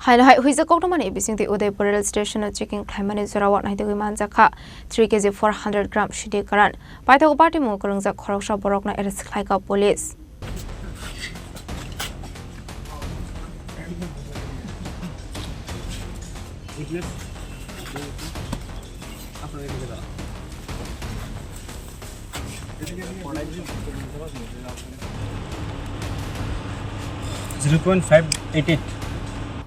Hai hai huiza koktomani bising the Udaipur rail station checking khlaimani zorawat nai degi manjakha 3 kg 400 gram shidi karan paitho party mo karungja khoroksa borok na arrest khlaika police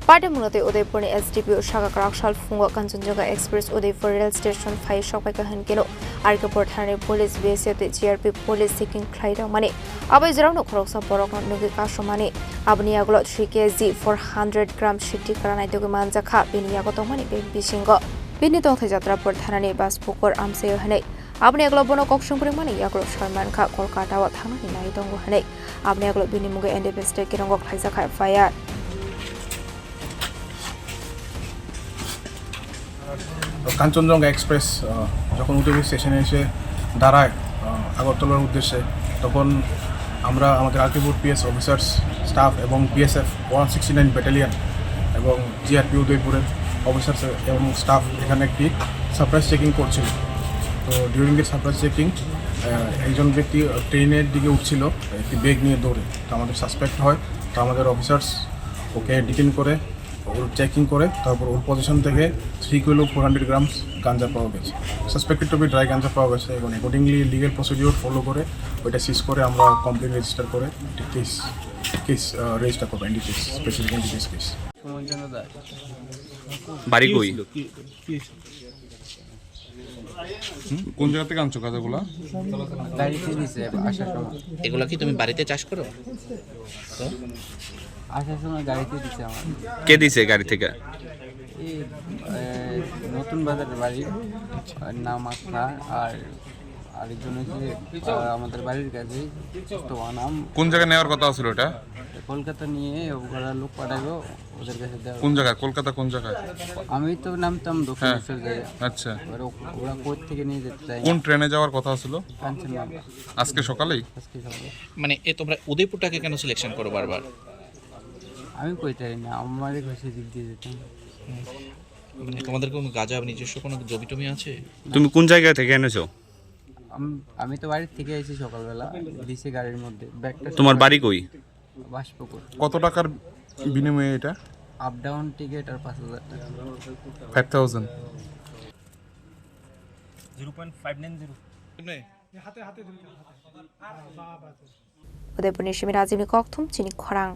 Party Munate Udaipur SDPO Shaka Karakshal Funga Kanchenjunga Express Udaipur rail station 5 Shokai Kahan Kilo Arkapur Thane police BSF GRP police seeking Clyde money Abai Zerano Kroksa Borok Nugi Kashomani Abniaglo 3 kg 400 gram shiti Karanai Dogumanzaka Biniagoto money Bishingo Binito Jatra Port Hanani Bas Pukor Amse Hane Abniaglo Bono Kokshung Mani Yagro Sharman Ka Kolkata Wat Hanani Naidongo Hane Abniaglo Binimuga and the best Kirango Kaizaka fire Kanchenjunga express যখন উদয়পুর স্টেশনে এসে দাঁড়ায় আগরতলার উদ্দেশ্যে তখন আমরা আমাদের Arkipur PS officers staff এবং বিএসএফ 169 ব্যাটালিয়ন এবং জিআরপি উদয়পুরের অফিসার্স এবং স্টাফ এখানে একটি সারপ্রাইজ চেকিং করছিল। তো ডিউরিং দ্য সারপ্রাইজ চেকিং একজন ব্যক্তি ট্রেনের দিকে উঠছিল একটি ব্যাগ নিয়ে দৌড়ে। তো আমাদের সাসপেক্ট হয়, তো আমাদের অফিসার্স ওকে ডিটেন করে ওর চেকিং করে তারপর ওর পজিশন থেকে 3 কিলো 400 গ্রামস গাঞ্জা পাওয়া গেছে। সাসপেক্টেড টু বি ড্রাই গাঞ্জা পাওয়া গেছে এবং অ্যাকর্ডিংলি লিগেল প্রসিডিওর ফলো করে ওইটা সিজ করে আমরা কমপ্লেন রেজিস্টার করে কেস রেজিস্টার করবো এনডিপিএস স্পেসিফিক এনডিপিএস কেস। বাড়ি কই? কোন জায়গা থেকে আনছো গাঁজাগুলা? গাড়িতে দিছে আসার সময়। এগুলা কি তুমি বাড়িতে চাষ করো? তো আসার সময় গাড়িতে দিছে আমার। কে দিছে গাড়ি থেকে? এই নতুন বাজারের বাড়ি নাম আখা আর আরেকজন হচ্ছে আমাদের বাড়ির কাছে তো নাম। কোন জায়গায় নেওয়ার কথা ছিল এটা? কলকাতা নিয়ে ওরা লোক পাঠাবো ওদের কাছে দেওয়া। কোন জায়গায়? কলকাতা কোন জায়গায়? আমি তো নামতাম দক্ষিণেশ্বর জায়গায়। আচ্ছা, ওরা কোথ থেকে নিয়ে যেতে চাই। কোন ট্রেনে যাওয়ার কথা ছিল? কাঞ্চনজঙ্ঘা। আজকে সকালেই? আজকে সকালে। মানে তোমরা উদয়পুরটাকে কেন সিলেকশন করো বারবার? আমি কইতাই না, আমারই কাছে দিক দিয়ে যেতাম। মানে তোমাদের কোনো গাঁজা নিজস্ব কোনো জমি টমি আছে? তুমি কোন জায়গা থেকে এনেছো? আমি তো বাড়ির থেকে এসেছি সকালবেলা, দিছে গাড়ির মধ্যে ব্যাগটা। তোমার বাড়ি কই? বাসপুকুর। কত টাকার বিনিময়ে এটা? আপ ডাউন টিকিট আর 5000 টাকা। 5000। 0.590 Udaipur Nishimi Razini Kokthum Chini Khorang